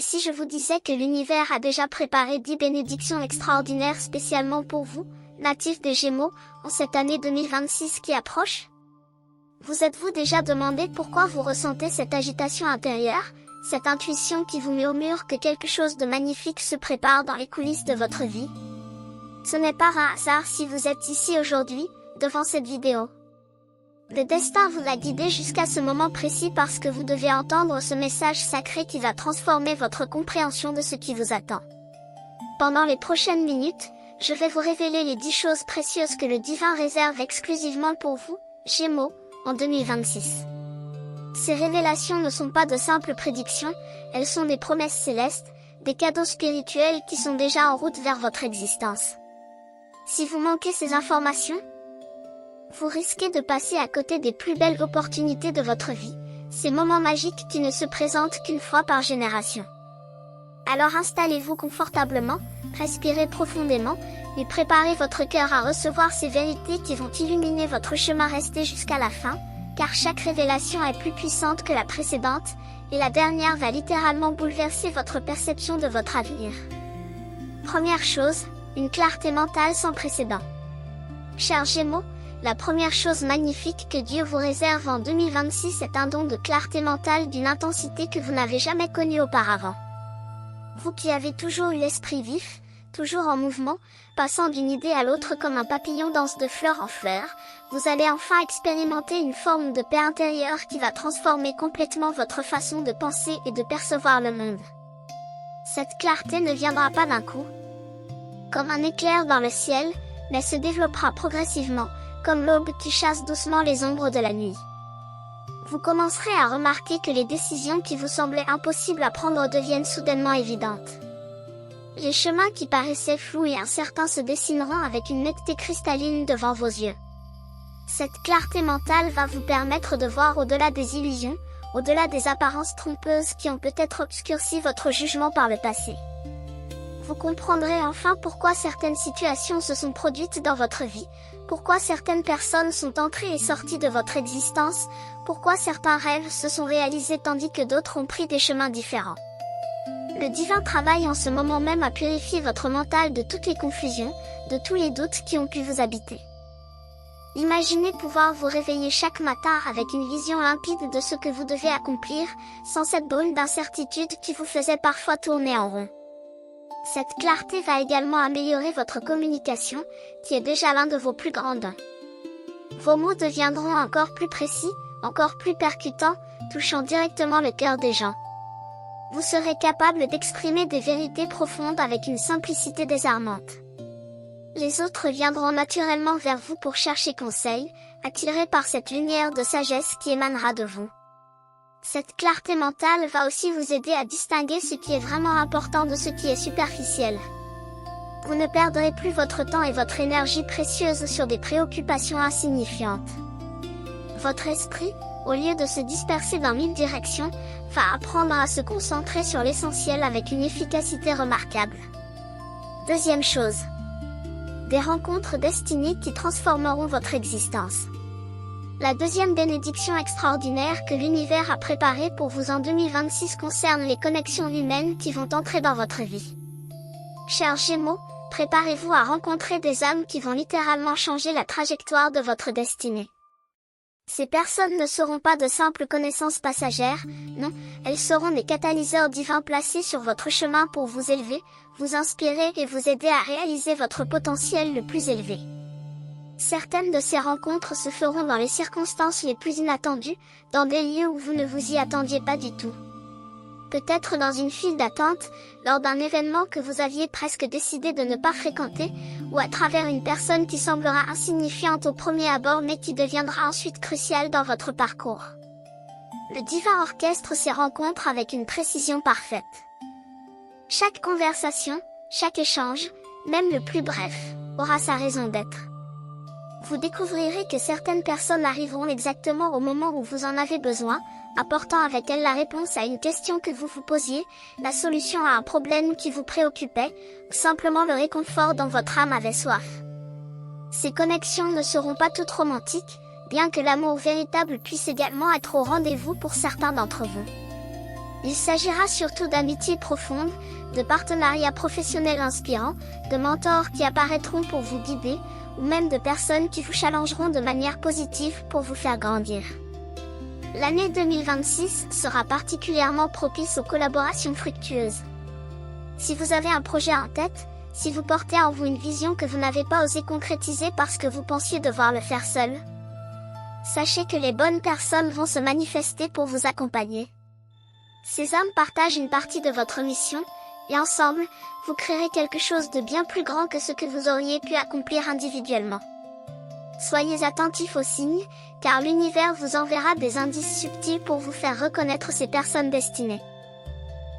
si je vous disais que l'univers a déjà préparé 10 bénédictions extraordinaires spécialement pour vous, natifs des Gémeaux, en cette année 2026 qui approche? Vous êtes-vous déjà demandé pourquoi vous ressentez cette agitation intérieure, cette intuition qui vous murmure que quelque chose de magnifique se prépare dans les coulisses de votre vie? Ce n'est pas un hasard si vous êtes ici aujourd'hui, devant cette vidéo. Le destin vous a guidé jusqu'à ce moment précis parce que vous devez entendre ce message sacré qui va transformer votre compréhension de ce qui vous attend. Pendant les prochaines minutes, je vais vous révéler les 10 choses précieuses que le divin réserve exclusivement pour vous, Gémeaux, en 2026. Ces révélations ne sont pas de simples prédictions, elles sont des promesses célestes, des cadeaux spirituels qui sont déjà en route vers votre existence. Si vous manquez ces informations, vous risquez de passer à côté des plus belles opportunités de votre vie, ces moments magiques qui ne se présentent qu'une fois par génération. Alors installez-vous confortablement, respirez profondément, et préparez votre cœur à recevoir ces vérités qui vont illuminer votre chemin. Restez jusqu'à la fin, car chaque révélation est plus puissante que la précédente, et la dernière va littéralement bouleverser votre perception de votre avenir. Première chose, une clarté mentale sans précédent. Chers Gémeaux, la première chose magnifique que Dieu vous réserve en 2026 est un don de clarté mentale d'une intensité que vous n'avez jamais connue auparavant. Vous qui avez toujours eu l'esprit vif, toujours en mouvement, passant d'une idée à l'autre comme un papillon danse de fleur en fleur, vous allez enfin expérimenter une forme de paix intérieure qui va transformer complètement votre façon de penser et de percevoir le monde. Cette clarté ne viendra pas d'un coup, comme un éclair dans le ciel, mais se développera progressivement, comme l'aube qui chasse doucement les ombres de la nuit. Vous commencerez à remarquer que les décisions qui vous semblaient impossibles à prendre deviennent soudainement évidentes. Les chemins qui paraissaient flous et incertains se dessineront avec une netteté cristalline devant vos yeux. Cette clarté mentale va vous permettre de voir au-delà des illusions, au-delà des apparences trompeuses qui ont peut-être obscurci votre jugement par le passé. Vous comprendrez enfin pourquoi certaines situations se sont produites dans votre vie, pourquoi certaines personnes sont entrées et sorties de votre existence, pourquoi certains rêves se sont réalisés tandis que d'autres ont pris des chemins différents. Le divin travaille en ce moment même à purifier votre mental de toutes les confusions, de tous les doutes qui ont pu vous habiter. Imaginez pouvoir vous réveiller chaque matin avec une vision limpide de ce que vous devez accomplir, sans cette brume d'incertitude qui vous faisait parfois tourner en rond. Cette clarté va également améliorer votre communication, qui est déjà l'un de vos plus grands dons. Vos mots deviendront encore plus précis, encore plus percutants, touchant directement le cœur des gens. Vous serez capable d'exprimer des vérités profondes avec une simplicité désarmante. Les autres viendront naturellement vers vous pour chercher conseil, attirés par cette lumière de sagesse qui émanera de vous. Cette clarté mentale va aussi vous aider à distinguer ce qui est vraiment important de ce qui est superficiel. Vous ne perdrez plus votre temps et votre énergie précieuse sur des préoccupations insignifiantes. Votre esprit, au lieu de se disperser dans 1000 directions, va apprendre à se concentrer sur l'essentiel avec une efficacité remarquable. Deuxième chose. Des rencontres destinées qui transformeront votre existence. La deuxième bénédiction extraordinaire que l'univers a préparée pour vous en 2026 concerne les connexions humaines qui vont entrer dans votre vie. Chers Gémeaux, préparez-vous à rencontrer des âmes qui vont littéralement changer la trajectoire de votre destinée. Ces personnes ne seront pas de simples connaissances passagères, non, elles seront des catalyseurs divins placés sur votre chemin pour vous élever, vous inspirer et vous aider à réaliser votre potentiel le plus élevé. Certaines de ces rencontres se feront dans les circonstances les plus inattendues, dans des lieux où vous ne vous y attendiez pas du tout. Peut-être dans une file d'attente, lors d'un événement que vous aviez presque décidé de ne pas fréquenter, ou à travers une personne qui semblera insignifiante au premier abord mais qui deviendra ensuite cruciale dans votre parcours. Le divin orchestre ces rencontres avec une précision parfaite. Chaque conversation, chaque échange, même le plus bref, aura sa raison d'être. Vous découvrirez que certaines personnes arriveront exactement au moment où vous en avez besoin, apportant avec elles la réponse à une question que vous vous posiez, la solution à un problème qui vous préoccupait, ou simplement le réconfort dont votre âme avait soif. Ces connexions ne seront pas toutes romantiques, bien que l'amour véritable puisse également être au rendez-vous pour certains d'entre vous. Il s'agira surtout d'amitiés profondes, de partenariats professionnels inspirants, de mentors qui apparaîtront pour vous guider, ou même de personnes qui vous challengeront de manière positive pour vous faire grandir. L'année 2026 sera particulièrement propice aux collaborations fructueuses. Si vous avez un projet en tête, si vous portez en vous une vision que vous n'avez pas osé concrétiser parce que vous pensiez devoir le faire seul, sachez que les bonnes personnes vont se manifester pour vous accompagner. Ces hommes partagent une partie de votre mission, et ensemble, vous créerez quelque chose de bien plus grand que ce que vous auriez pu accomplir individuellement. Soyez attentifs aux signes, car l'univers vous enverra des indices subtils pour vous faire reconnaître ces personnes destinées.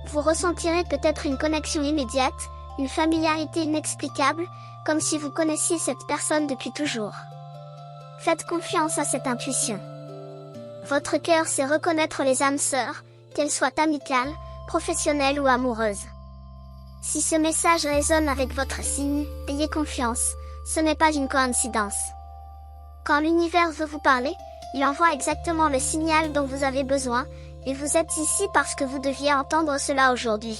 Vous ressentirez peut-être une connexion immédiate, une familiarité inexplicable, comme si vous connaissiez cette personne depuis toujours. Faites confiance à cette intuition. Votre cœur sait reconnaître les âmes sœurs, qu'elles soient amicales, professionnelles ou amoureuses. Si ce message résonne avec votre signe, ayez confiance, ce n'est pas une coïncidence. Quand l'univers veut vous parler, il envoie exactement le signal dont vous avez besoin, et vous êtes ici parce que vous deviez entendre cela aujourd'hui.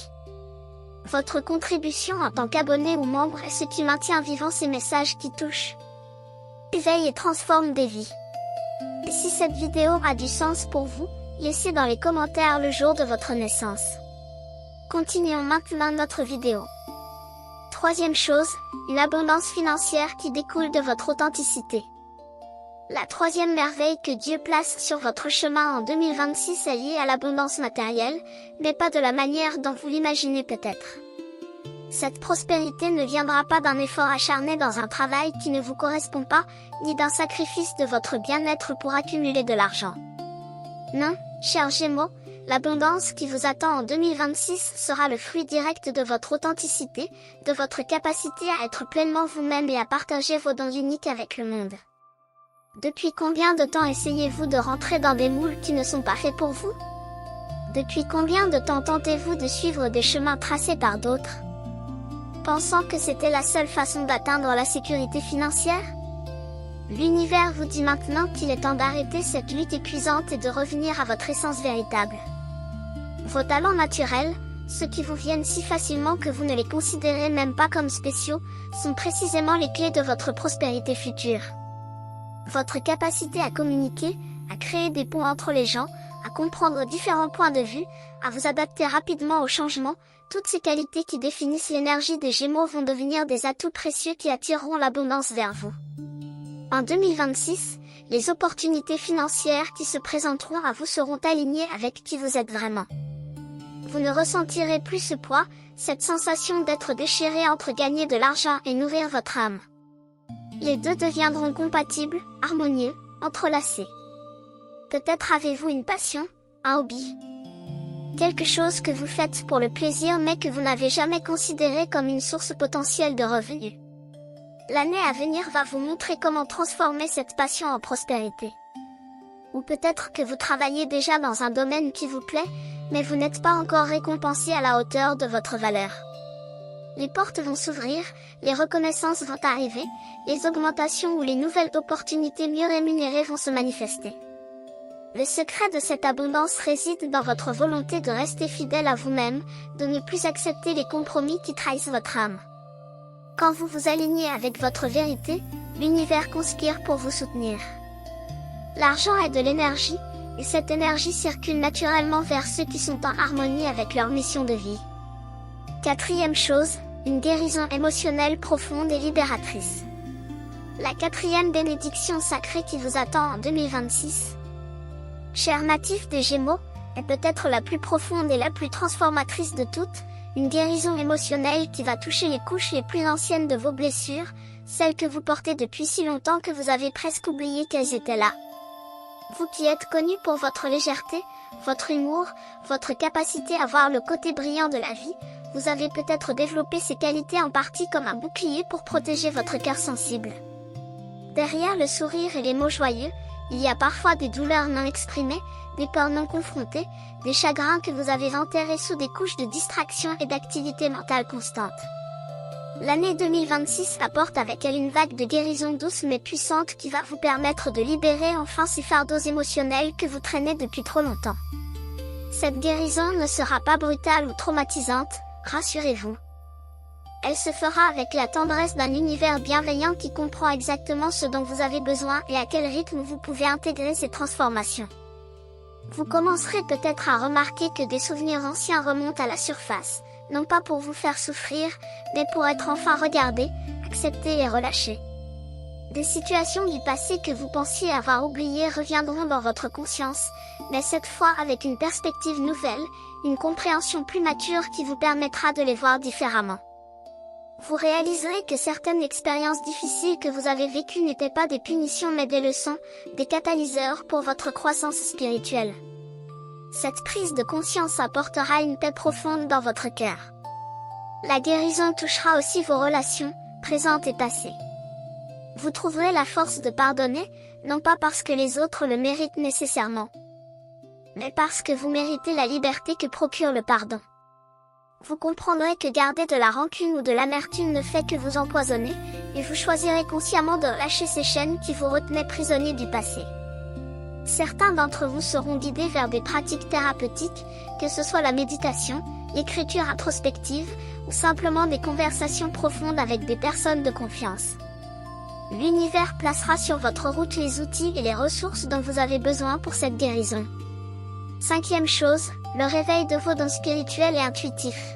Votre contribution en tant qu'abonné ou membre est ce qui maintient vivant ces messages qui touchent, éveillent et transforment des vies. Et si cette vidéo a du sens pour vous, laissez dans les commentaires le jour de votre naissance. Continuons maintenant notre vidéo. Troisième chose, une abondance financière qui découle de votre authenticité. La troisième merveille que Dieu place sur votre chemin en 2026 est liée à l'abondance matérielle, mais pas de la manière dont vous l'imaginez peut-être. Cette prospérité ne viendra pas d'un effort acharné dans un travail qui ne vous correspond pas, ni d'un sacrifice de votre bien-être pour accumuler de l'argent. Non, chers Gémeaux, l'abondance qui vous attend en 2026 sera le fruit direct de votre authenticité, de votre capacité à être pleinement vous-même et à partager vos dons uniques avec le monde. Depuis combien de temps essayez-vous de rentrer dans des moules qui ne sont pas faits pour vous? Depuis combien de temps tentez-vous de suivre des chemins tracés par d'autres, pensant que c'était la seule façon d'atteindre la sécurité financière? L'univers vous dit maintenant qu'il est temps d'arrêter cette lutte épuisante et de revenir à votre essence véritable. Vos talents naturels, ceux qui vous viennent si facilement que vous ne les considérez même pas comme spéciaux, sont précisément les clés de votre prospérité future. Votre capacité à communiquer, à créer des ponts entre les gens, à comprendre différents points de vue, à vous adapter rapidement aux changements, toutes ces qualités qui définissent l'énergie des Gémeaux vont devenir des atouts précieux qui attireront l'abondance vers vous. En 2026, les opportunités financières qui se présenteront à vous seront alignées avec qui vous êtes vraiment. Vous ne ressentirez plus ce poids, cette sensation d'être déchiré entre gagner de l'argent et nourrir votre âme. Les deux deviendront compatibles, harmonieux, entrelacés. Peut-être avez-vous une passion, un hobby, quelque chose que vous faites pour le plaisir mais que vous n'avez jamais considéré comme une source potentielle de revenus. L'année à venir va vous montrer comment transformer cette passion en prospérité. Ou peut-être que vous travaillez déjà dans un domaine qui vous plaît, mais vous n'êtes pas encore récompensé à la hauteur de votre valeur. Les portes vont s'ouvrir, les reconnaissances vont arriver, les augmentations ou les nouvelles opportunités mieux rémunérées vont se manifester. Le secret de cette abondance réside dans votre volonté de rester fidèle à vous-même, de ne plus accepter les compromis qui trahissent votre âme. Quand vous vous alignez avec votre vérité, l'univers conspire pour vous soutenir. L'argent est de l'énergie, et cette énergie circule naturellement vers ceux qui sont en harmonie avec leur mission de vie. Quatrième chose, une guérison émotionnelle profonde et libératrice. La quatrième bénédiction sacrée qui vous attend en 2026. Chers natifs des Gémeaux, est peut-être la plus profonde et la plus transformatrice de toutes, une guérison émotionnelle qui va toucher les couches les plus anciennes de vos blessures, celles que vous portez depuis si longtemps que vous avez presque oublié qu'elles étaient là. Vous qui êtes connu pour votre légèreté, votre humour, votre capacité à voir le côté brillant de la vie, vous avez peut-être développé ces qualités en partie comme un bouclier pour protéger votre cœur sensible. Derrière le sourire et les mots joyeux, il y a parfois des douleurs non exprimées, des peurs non confrontées, des chagrins que vous avez enterrés sous des couches de distraction et d'activité mentale constante. L'année 2026 apporte avec elle une vague de guérison douce mais puissante qui va vous permettre de libérer enfin ces fardeaux émotionnels que vous traînez depuis trop longtemps. Cette guérison ne sera pas brutale ou traumatisante, rassurez-vous. Elle se fera avec la tendresse d'un univers bienveillant qui comprend exactement ce dont vous avez besoin et à quel rythme vous pouvez intégrer ces transformations. Vous commencerez peut-être à remarquer que des souvenirs anciens remontent à la surface, non pas pour vous faire souffrir, mais pour être enfin regardés, acceptés et relâchés. Des situations du passé que vous pensiez avoir oubliées reviendront dans votre conscience, mais cette fois avec une perspective nouvelle, une compréhension plus mature qui vous permettra de les voir différemment. Vous réaliserez que certaines expériences difficiles que vous avez vécues n'étaient pas des punitions mais des leçons, des catalyseurs pour votre croissance spirituelle. Cette prise de conscience apportera une paix profonde dans votre cœur. La guérison touchera aussi vos relations, présentes et passées. Vous trouverez la force de pardonner, non pas parce que les autres le méritent nécessairement, mais parce que vous méritez la liberté que procure le pardon. Vous comprendrez que garder de la rancune ou de l'amertume ne fait que vous empoisonner, et vous choisirez consciemment de lâcher ces chaînes qui vous retenaient prisonniers du passé. Certains d'entre vous seront guidés vers des pratiques thérapeutiques, que ce soit la méditation, l'écriture introspective, ou simplement des conversations profondes avec des personnes de confiance. L'univers placera sur votre route les outils et les ressources dont vous avez besoin pour cette guérison. Cinquième chose, le réveil de vos dons spirituels et intuitifs.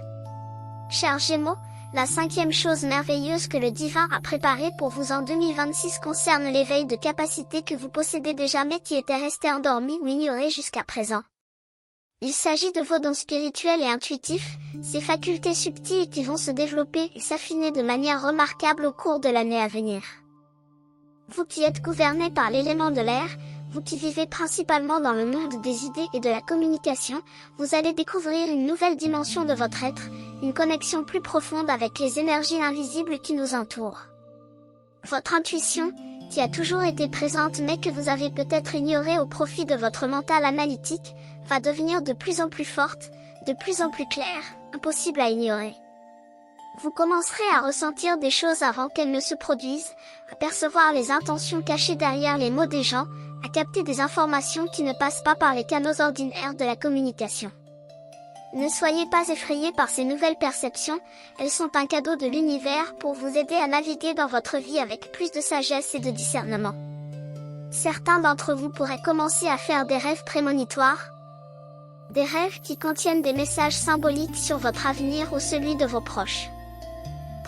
Chers Gémeaux, la cinquième chose merveilleuse que le divin a préparée pour vous en 2026 concerne l'éveil de capacités que vous possédez déjà mais qui étaient restées endormies ou ignorées jusqu'à présent. Il s'agit de vos dons spirituels et intuitifs, ces facultés subtiles qui vont se développer et s'affiner de manière remarquable au cours de l'année à venir. Vous qui êtes gouverné par l'élément de l'air, vous qui vivez principalement dans le monde des idées et de la communication, vous allez découvrir une nouvelle dimension de votre être, une connexion plus profonde avec les énergies invisibles qui nous entourent. Votre intuition, qui a toujours été présente mais que vous avez peut-être ignorée au profit de votre mental analytique, va devenir de plus en plus forte, de plus en plus claire, impossible à ignorer. Vous commencerez à ressentir des choses avant qu'elles ne se produisent, à percevoir les intentions cachées derrière les mots des gens, à capter des informations qui ne passent pas par les canaux ordinaires de la communication. Ne soyez pas effrayés par ces nouvelles perceptions, elles sont un cadeau de l'univers pour vous aider à naviguer dans votre vie avec plus de sagesse et de discernement. Certains d'entre vous pourraient commencer à faire des rêves prémonitoires, des rêves qui contiennent des messages symboliques sur votre avenir ou celui de vos proches.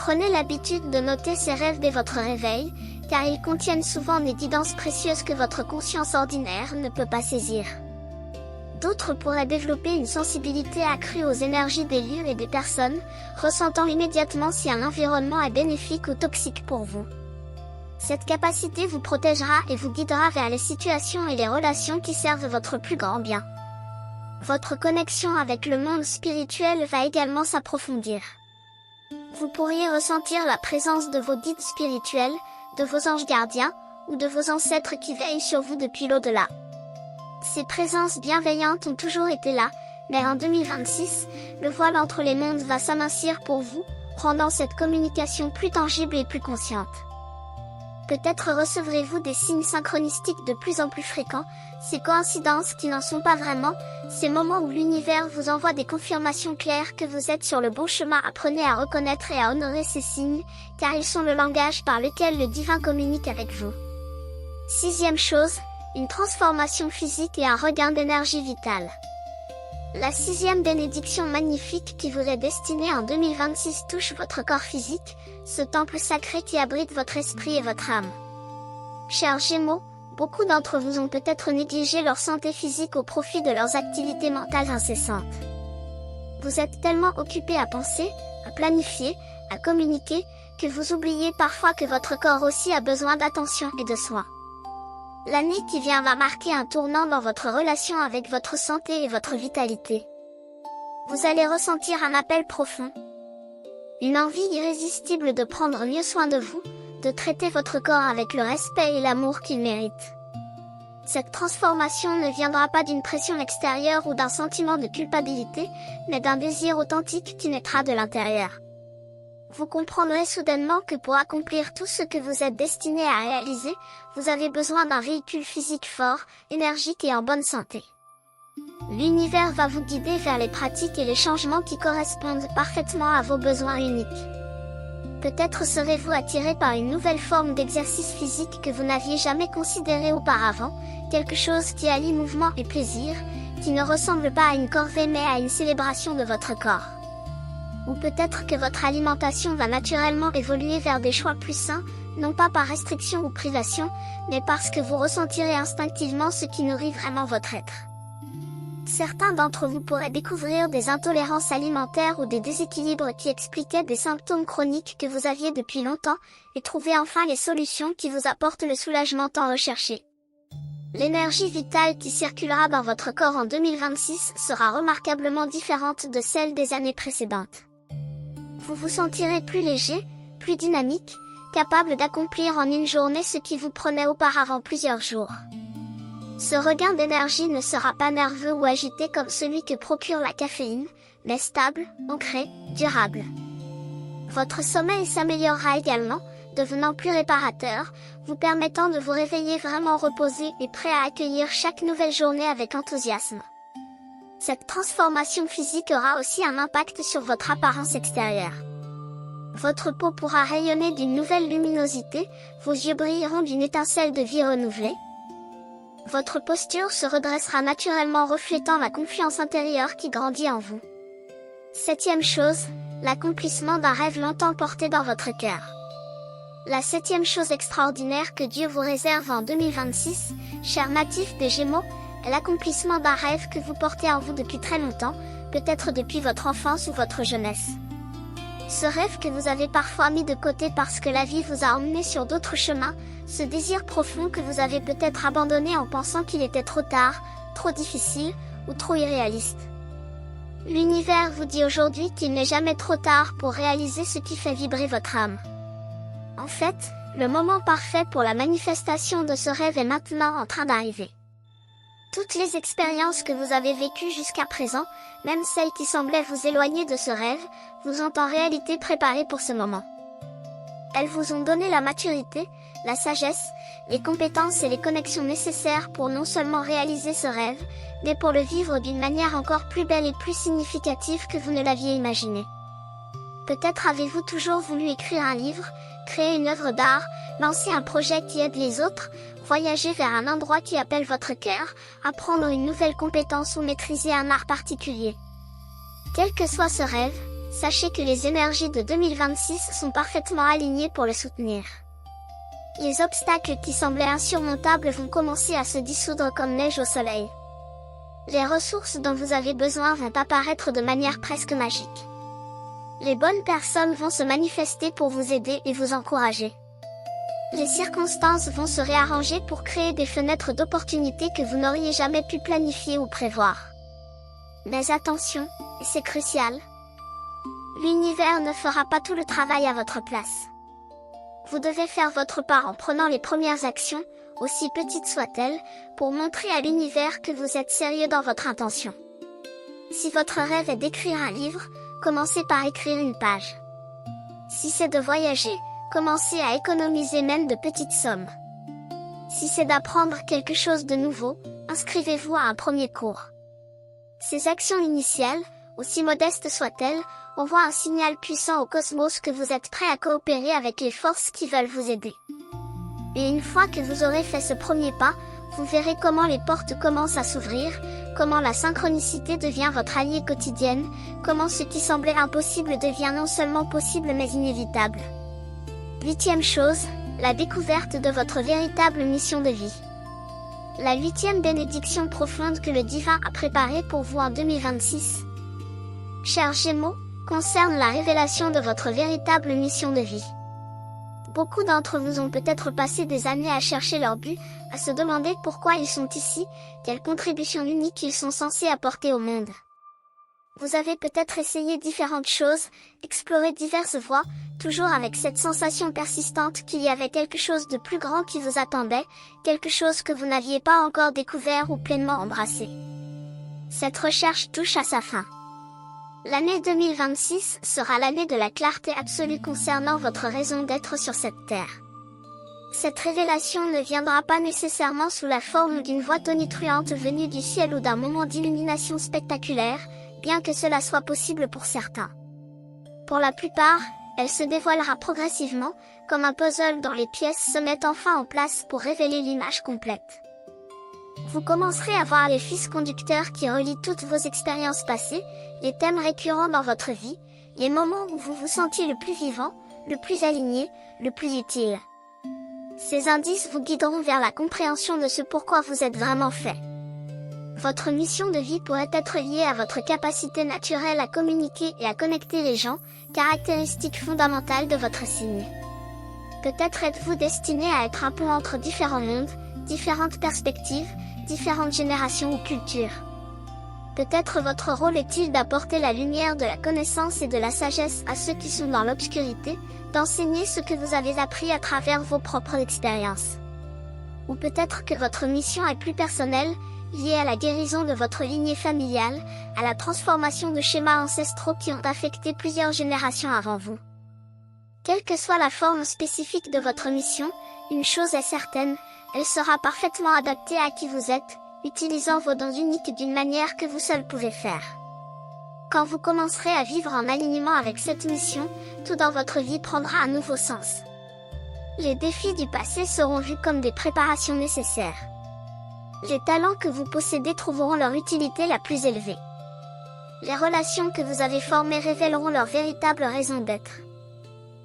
Prenez l'habitude de noter ces rêves dès votre réveil, car ils contiennent souvent des guidances précieuses que votre conscience ordinaire ne peut pas saisir. D'autres pourraient développer une sensibilité accrue aux énergies des lieux et des personnes, ressentant immédiatement si un environnement est bénéfique ou toxique pour vous. Cette capacité vous protégera et vous guidera vers les situations et les relations qui servent votre plus grand bien. Votre connexion avec le monde spirituel va également s'approfondir. Vous pourriez ressentir la présence de vos guides spirituels, de vos anges gardiens, ou de vos ancêtres qui veillent sur vous depuis l'au-delà. Ces présences bienveillantes ont toujours été là, mais en 2026, le voile entre les mondes va s'amincir pour vous, rendant cette communication plus tangible et plus consciente. Peut-être recevrez-vous des signes synchronistiques de plus en plus fréquents, ces coïncidences qui n'en sont pas vraiment, ces moments où l'univers vous envoie des confirmations claires que vous êtes sur le bon chemin. Apprenez à reconnaître et à honorer ces signes, car ils sont le langage par lequel le divin communique avec vous. Sixième chose, une transformation physique et un regain d'énergie vitale. La sixième bénédiction magnifique qui vous est destinée en 2026 touche votre corps physique, ce temple sacré qui abrite votre esprit et votre âme. Chers Gémeaux, beaucoup d'entre vous ont peut-être négligé leur santé physique au profit de leurs activités mentales incessantes. Vous êtes tellement occupés à penser, à planifier, à communiquer, que vous oubliez parfois que votre corps aussi a besoin d'attention et de soins. L'année qui vient va marquer un tournant dans votre relation avec votre santé et votre vitalité. Vous allez ressentir un appel profond, une envie irrésistible de prendre mieux soin de vous, de traiter votre corps avec le respect et l'amour qu'il mérite. Cette transformation ne viendra pas d'une pression extérieure ou d'un sentiment de culpabilité, mais d'un désir authentique qui naîtra de l'intérieur. Vous comprendrez soudainement que pour accomplir tout ce que vous êtes destiné à réaliser, vous avez besoin d'un véhicule physique fort, énergique et en bonne santé. L'univers va vous guider vers les pratiques et les changements qui correspondent parfaitement à vos besoins uniques. Peut-être serez-vous attiré par une nouvelle forme d'exercice physique que vous n'aviez jamais considéré auparavant, quelque chose qui allie mouvement et plaisir, qui ne ressemble pas à une corvée mais à une célébration de votre corps. Ou peut-être que votre alimentation va naturellement évoluer vers des choix plus sains, non pas par restriction ou privation, mais parce que vous ressentirez instinctivement ce qui nourrit vraiment votre être. Certains d'entre vous pourraient découvrir des intolérances alimentaires ou des déséquilibres qui expliquaient des symptômes chroniques que vous aviez depuis longtemps, et trouver enfin les solutions qui vous apportent le soulagement tant recherché. L'énergie vitale qui circulera dans votre corps en 2026 sera remarquablement différente de celle des années précédentes. Vous vous sentirez plus léger, plus dynamique, capable d'accomplir en une journée ce qui vous prenait auparavant plusieurs jours. Ce regain d'énergie ne sera pas nerveux ou agité comme celui que procure la caféine, mais stable, ancré, durable. Votre sommeil s'améliorera également, devenant plus réparateur, vous permettant de vous réveiller vraiment reposé et prêt à accueillir chaque nouvelle journée avec enthousiasme. Cette transformation physique aura aussi un impact sur votre apparence extérieure. Votre peau pourra rayonner d'une nouvelle luminosité, vos yeux brilleront d'une étincelle de vie renouvelée. Votre posture se redressera naturellement reflétant la confiance intérieure qui grandit en vous. 7e chose, l'accomplissement d'un rêve longtemps porté dans votre cœur. La 7e chose extraordinaire que Dieu vous réserve en 2026, chers natifs des Gémeaux, est l'accomplissement d'un rêve que vous portez en vous depuis très longtemps, peut-être depuis votre enfance ou votre jeunesse. Ce rêve que vous avez parfois mis de côté parce que la vie vous a emmené sur d'autres chemins, ce désir profond que vous avez peut-être abandonné en pensant qu'il était trop tard, trop difficile, ou trop irréaliste. L'univers vous dit aujourd'hui qu'il n'est jamais trop tard pour réaliser ce qui fait vibrer votre âme. En fait, le moment parfait pour la manifestation de ce rêve est maintenant en train d'arriver. Toutes les expériences que vous avez vécues jusqu'à présent, même celles qui semblaient vous éloigner de ce rêve, vous ont en réalité préparé pour ce moment. Elles vous ont donné la maturité, la sagesse, les compétences et les connexions nécessaires pour non seulement réaliser ce rêve, mais pour le vivre d'une manière encore plus belle et plus significative que vous ne l'aviez imaginé. Peut-être avez-vous toujours voulu écrire un livre, créer une œuvre d'art, lancer un projet qui aide les autres, voyager vers un endroit qui appelle votre cœur, apprendre une nouvelle compétence ou maîtriser un art particulier. Quel que soit ce rêve, sachez que les énergies de 2026 sont parfaitement alignées pour le soutenir. Les obstacles qui semblaient insurmontables vont commencer à se dissoudre comme neige au soleil. Les ressources dont vous avez besoin vont apparaître de manière presque magique. Les bonnes personnes vont se manifester pour vous aider et vous encourager. Les circonstances vont se réarranger pour créer des fenêtres d'opportunités que vous n'auriez jamais pu planifier ou prévoir. Mais attention, et c'est crucial, l'univers ne fera pas tout le travail à votre place. Vous devez faire votre part en prenant les premières actions, aussi petites soient-elles, pour montrer à l'univers que vous êtes sérieux dans votre intention. Si votre rêve est d'écrire un livre, commencez par écrire une page. Si c'est de voyager, commencez à économiser même de petites sommes. Si c'est d'apprendre quelque chose de nouveau, inscrivez-vous à un premier cours. Ces actions initiales, aussi modestes soient-elles, envoient un signal puissant au cosmos que vous êtes prêt à coopérer avec les forces qui veulent vous aider. Et une fois que vous aurez fait ce premier pas, vous verrez comment les portes commencent à s'ouvrir, comment la synchronicité devient votre alliée quotidienne, comment ce qui semblait impossible devient non seulement possible mais inévitable. 8e chose, la découverte de votre véritable mission de vie. La 8e bénédiction profonde que le divin a préparée pour vous en 2026. Chers Gémeaux, concerne la révélation de votre véritable mission de vie. Beaucoup d'entre vous ont peut-être passé des années à chercher leur but, à se demander pourquoi ils sont ici, quelle contribution unique ils sont censés apporter au monde. Vous avez peut-être essayé différentes choses, exploré diverses voies, toujours avec cette sensation persistante qu'il y avait quelque chose de plus grand qui vous attendait, quelque chose que vous n'aviez pas encore découvert ou pleinement embrassé. Cette recherche touche à sa fin. L'année 2026 sera l'année de la clarté absolue concernant votre raison d'être sur cette terre. Cette révélation ne viendra pas nécessairement sous la forme d'une voix tonitruante venue du ciel ou d'un moment d'illumination spectaculaire, bien que cela soit possible pour certains. Pour la plupart, elle se dévoilera progressivement, comme un puzzle dont les pièces se mettent enfin en place pour révéler l'image complète. Vous commencerez à voir les fils conducteurs qui relient toutes vos expériences passées, les thèmes récurrents dans votre vie, les moments où vous vous sentiez le plus vivant, le plus aligné, le plus utile. Ces indices vous guideront vers la compréhension de ce pourquoi vous êtes vraiment fait. Votre mission de vie pourrait être liée à votre capacité naturelle à communiquer et à connecter les gens, caractéristique fondamentale de votre signe. Peut-être êtes-vous destiné à être un pont entre différents mondes, différentes perspectives, différentes générations ou cultures. Peut-être votre rôle est-il d'apporter la lumière de la connaissance et de la sagesse à ceux qui sont dans l'obscurité, d'enseigner ce que vous avez appris à travers vos propres expériences. Ou peut-être que votre mission est plus personnelle, liée à la guérison de votre lignée familiale, à la transformation de schémas ancestraux qui ont affecté plusieurs générations avant vous. Quelle que soit la forme spécifique de votre mission, une chose est certaine, elle sera parfaitement adaptée à qui vous êtes, utilisant vos dons uniques d'une manière que vous seul pouvez faire. Quand vous commencerez à vivre en alignement avec cette mission, tout dans votre vie prendra un nouveau sens. Les défis du passé seront vus comme des préparations nécessaires. Les talents que vous possédez trouveront leur utilité la plus élevée. Les relations que vous avez formées révéleront leur véritable raison d'être.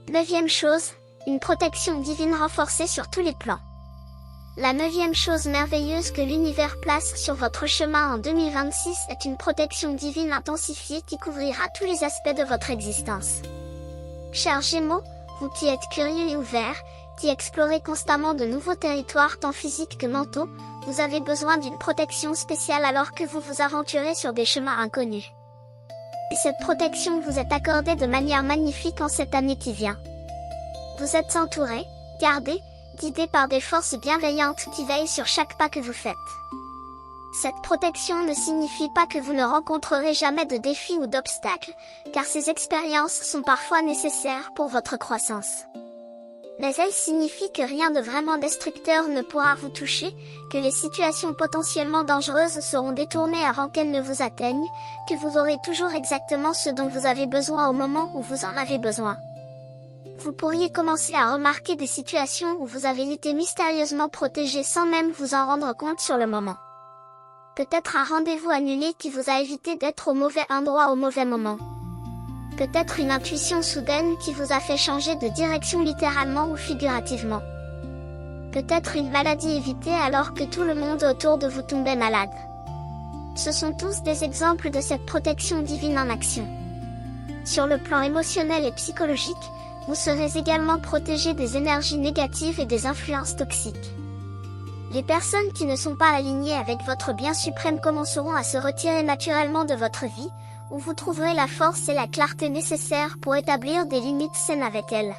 9e chose, une protection divine renforcée sur tous les plans. La 9e chose merveilleuse que l'univers place sur votre chemin en 2026 est une protection divine intensifiée qui couvrira tous les aspects de votre existence. Chers Gémeaux, vous qui êtes curieux et ouverts, qui explorez constamment de nouveaux territoires tant physiques que mentaux, vous avez besoin d'une protection spéciale alors que vous vous aventurez sur des chemins inconnus. Et cette protection vous est accordée de manière magnifique en cette année qui vient. Vous êtes entourés, gardés, guidés par des forces bienveillantes qui veillent sur chaque pas que vous faites. Cette protection ne signifie pas que vous ne rencontrerez jamais de défis ou d'obstacles, car ces expériences sont parfois nécessaires pour votre croissance. Mais elle signifie que rien de vraiment destructeur ne pourra vous toucher, que les situations potentiellement dangereuses seront détournées avant qu'elles ne vous atteignent, que vous aurez toujours exactement ce dont vous avez besoin au moment où vous en avez besoin. Vous pourriez commencer à remarquer des situations où vous avez été mystérieusement protégé sans même vous en rendre compte sur le moment. Peut-être un rendez-vous annulé qui vous a évité d'être au mauvais endroit au mauvais moment. Peut-être une intuition soudaine qui vous a fait changer de direction littéralement ou figurativement. Peut-être une maladie évitée alors que tout le monde autour de vous tombait malade. Ce sont tous des exemples de cette protection divine en action. Sur le plan émotionnel et psychologique, vous serez également protégé des énergies négatives et des influences toxiques. Les personnes qui ne sont pas alignées avec votre bien suprême commenceront à se retirer naturellement de votre vie, où vous trouverez la force et la clarté nécessaires pour établir des limites saines avec elles.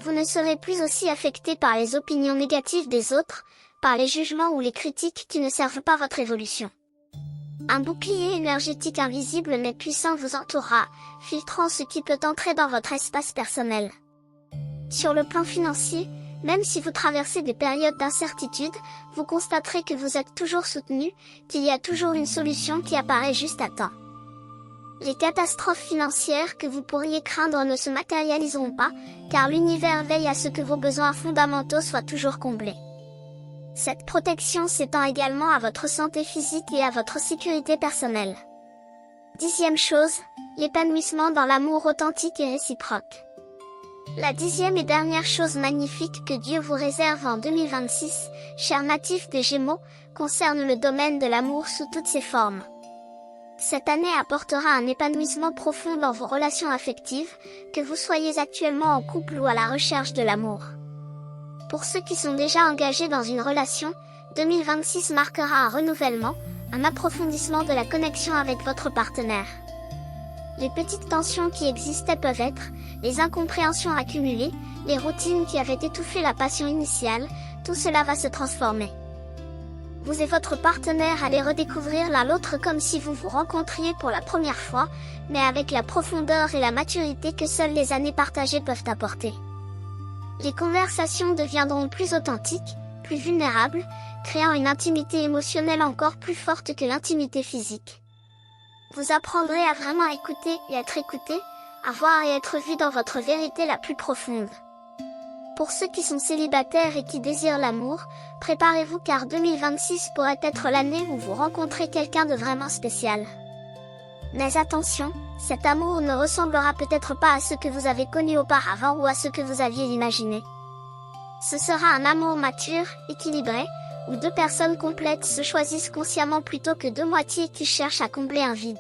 Vous ne serez plus aussi affecté par les opinions négatives des autres, par les jugements ou les critiques qui ne servent pas votre évolution. Un bouclier énergétique invisible mais puissant vous entourera, filtrant ce qui peut entrer dans votre espace personnel. Sur le plan financier, même si vous traversez des périodes d'incertitude, vous constaterez que vous êtes toujours soutenu, qu'il y a toujours une solution qui apparaît juste à temps. Les catastrophes financières que vous pourriez craindre ne se matérialiseront pas, car l'univers veille à ce que vos besoins fondamentaux soient toujours comblés. Cette protection s'étend également à votre santé physique et à votre sécurité personnelle. 10e chose, l'épanouissement dans l'amour authentique et réciproque. La 10e et dernière chose magnifique que Dieu vous réserve en 2026, chers natifs des Gémeaux, concerne le domaine de l'amour sous toutes ses formes. Cette année apportera un épanouissement profond dans vos relations affectives, que vous soyez actuellement en couple ou à la recherche de l'amour. Pour ceux qui sont déjà engagés dans une relation, 2026 marquera un renouvellement, un approfondissement de la connexion avec votre partenaire. Les petites tensions qui existaient peuvent être, les incompréhensions accumulées, les routines qui avaient étouffé la passion initiale, tout cela va se transformer. Vous et votre partenaire allez redécouvrir l'un l'autre comme si vous vous rencontriez pour la première fois, mais avec la profondeur et la maturité que seules les années partagées peuvent apporter. Les conversations deviendront plus authentiques, plus vulnérables, créant une intimité émotionnelle encore plus forte que l'intimité physique. Vous apprendrez à vraiment écouter et être écouté, à voir et être vu dans votre vérité la plus profonde. Pour ceux qui sont célibataires et qui désirent l'amour, préparez-vous car 2026 pourrait être l'année où vous rencontrez quelqu'un de vraiment spécial. Mais attention, cet amour ne ressemblera peut-être pas à ce que vous avez connu auparavant ou à ce que vous aviez imaginé. Ce sera un amour mature, équilibré, où deux personnes complètes se choisissent consciemment plutôt que deux moitiés qui cherchent à combler un vide.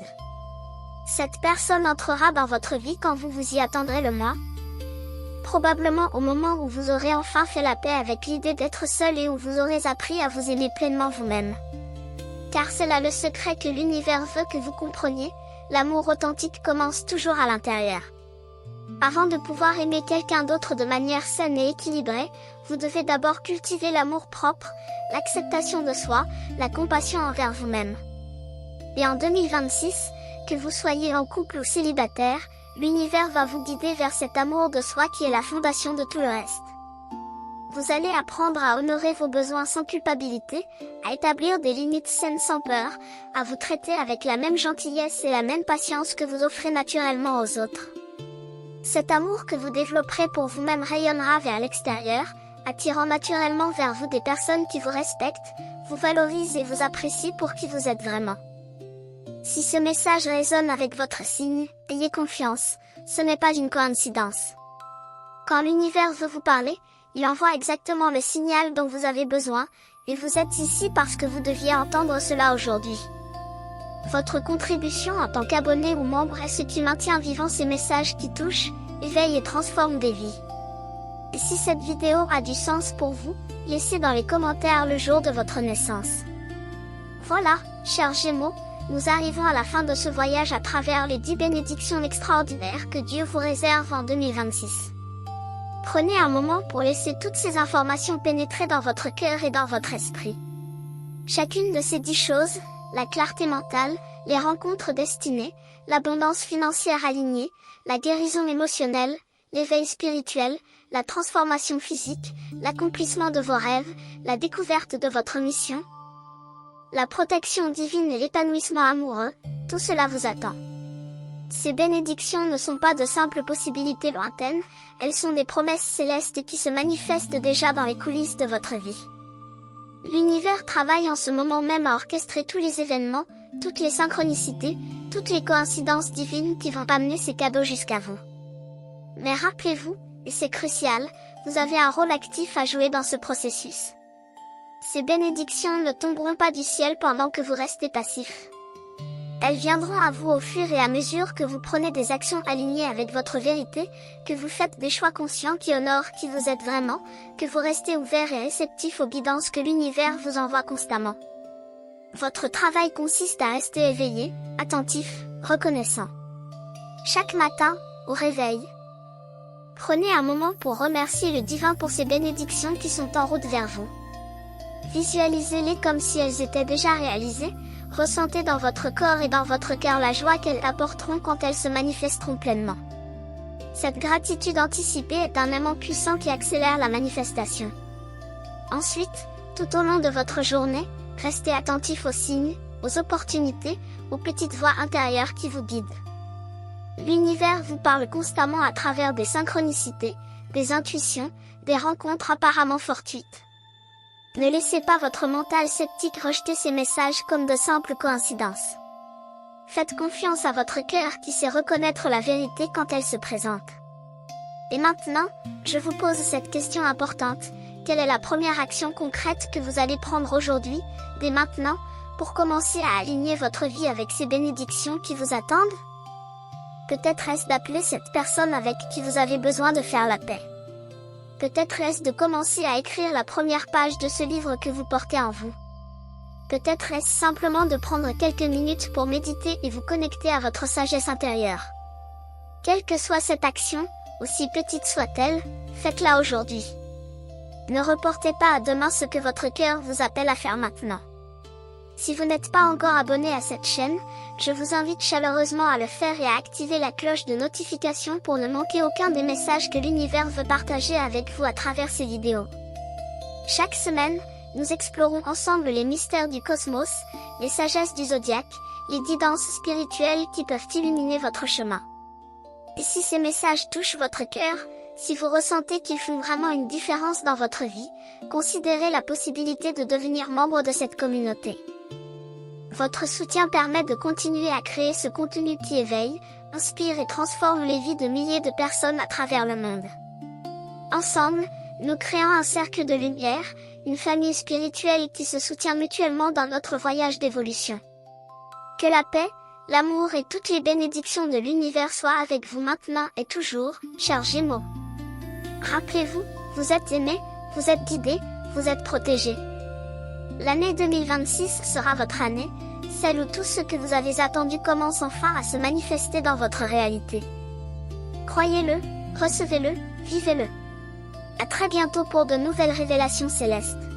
Cette personne entrera dans votre vie quand vous vous y attendrez le moins. Probablement au moment où vous aurez enfin fait la paix avec l'idée d'être seul et où vous aurez appris à vous aimer pleinement vous-même. Car c'est là le secret que l'univers veut que vous compreniez, l'amour authentique commence toujours à l'intérieur. Avant de pouvoir aimer quelqu'un d'autre de manière saine et équilibrée, vous devez d'abord cultiver l'amour propre, l'acceptation de soi, la compassion envers vous-même. Et en 2026, que vous soyez en couple ou célibataire, l'univers va vous guider vers cet amour de soi qui est la fondation de tout le reste. Vous allez apprendre à honorer vos besoins sans culpabilité, à établir des limites saines sans peur, à vous traiter avec la même gentillesse et la même patience que vous offrez naturellement aux autres. Cet amour que vous développerez pour vous-même rayonnera vers l'extérieur, attirant naturellement vers vous des personnes qui vous respectent, vous valorisent et vous apprécient pour qui vous êtes vraiment. Si ce message résonne avec votre signe, ayez confiance, ce n'est pas une coïncidence. Quand l'univers veut vous parler, il envoie exactement le signal dont vous avez besoin, et vous êtes ici parce que vous deviez entendre cela aujourd'hui. Votre contribution en tant qu'abonné ou membre est ce qui maintient vivant ces messages qui touchent, éveillent et transforment des vies. Et si cette vidéo a du sens pour vous, laissez dans les commentaires le jour de votre naissance. Voilà, chers Gémeaux, nous arrivons à la fin de ce voyage à travers les 10 bénédictions extraordinaires que Dieu vous réserve en 2026. Prenez un moment pour laisser toutes ces informations pénétrer dans votre cœur et dans votre esprit. Chacune de ces 10 choses, la clarté mentale, les rencontres destinées, l'abondance financière alignée, la guérison émotionnelle, l'éveil spirituel, la transformation physique, l'accomplissement de vos rêves, la découverte de votre mission, la protection divine et l'épanouissement amoureux, tout cela vous attend. Ces bénédictions ne sont pas de simples possibilités lointaines, elles sont des promesses célestes qui se manifestent déjà dans les coulisses de votre vie. L'univers travaille en ce moment même à orchestrer tous les événements, toutes les synchronicités, toutes les coïncidences divines qui vont amener ces cadeaux jusqu'à vous. Mais rappelez-vous, et c'est crucial, vous avez un rôle actif à jouer dans ce processus. Ces bénédictions ne tomberont pas du ciel pendant que vous restez passif. Elles viendront à vous au fur et à mesure que vous prenez des actions alignées avec votre vérité, que vous faites des choix conscients qui honorent qui vous êtes vraiment, que vous restez ouvert et réceptif aux guidances que l'univers vous envoie constamment. Votre travail consiste à rester éveillé, attentif, reconnaissant. Chaque matin, au réveil, prenez un moment pour remercier le divin pour ces bénédictions qui sont en route vers vous. Visualisez-les comme si elles étaient déjà réalisées. Ressentez dans votre corps et dans votre cœur la joie qu'elles apporteront quand elles se manifesteront pleinement. Cette gratitude anticipée est un aimant puissant qui accélère la manifestation. Ensuite, tout au long de votre journée, restez attentif aux signes, aux opportunités, aux petites voix intérieures qui vous guident. L'univers vous parle constamment à travers des synchronicités, des intuitions, des rencontres apparemment fortuites. Ne laissez pas votre mental sceptique rejeter ces messages comme de simples coïncidences. Faites confiance à votre cœur qui sait reconnaître la vérité quand elle se présente. Et maintenant, je vous pose cette question importante. Quelle est la première action concrète que vous allez prendre aujourd'hui, dès maintenant, pour commencer à aligner votre vie avec ces bénédictions qui vous attendent? Peut-être est-ce d'appeler cette personne avec qui vous avez besoin de faire la paix. Peut-être est-ce de commencer à écrire la première page de ce livre que vous portez en vous. Peut-être est-ce simplement de prendre quelques minutes pour méditer et vous connecter à votre sagesse intérieure. Quelle que soit cette action, aussi petite soit-elle, faites-la aujourd'hui. Ne reportez pas à demain ce que votre cœur vous appelle à faire maintenant. Si vous n'êtes pas encore abonné à cette chaîne, je vous invite chaleureusement à le faire et à activer la cloche de notification pour ne manquer aucun des messages que l'univers veut partager avec vous à travers ces vidéos. Chaque semaine, nous explorons ensemble les mystères du cosmos, les sagesses du zodiaque, les guidances spirituelles qui peuvent illuminer votre chemin. Et si ces messages touchent votre cœur, si vous ressentez qu'ils font vraiment une différence dans votre vie, considérez la possibilité de devenir membre de cette communauté. Votre soutien permet de continuer à créer ce contenu qui éveille, inspire et transforme les vies de milliers de personnes à travers le monde. Ensemble, nous créons un cercle de lumière, une famille spirituelle qui se soutient mutuellement dans notre voyage d'évolution. Que la paix, l'amour et toutes les bénédictions de l'univers soient avec vous maintenant et toujours, chers Gémeaux. Rappelez-vous, vous êtes aimés, vous êtes guidés, vous êtes protégés. L'année 2026 sera votre année, celle où tout ce que vous avez attendu commence enfin à se manifester dans votre réalité. Croyez-le, recevez-le, vivez-le. À très bientôt pour de nouvelles révélations célestes.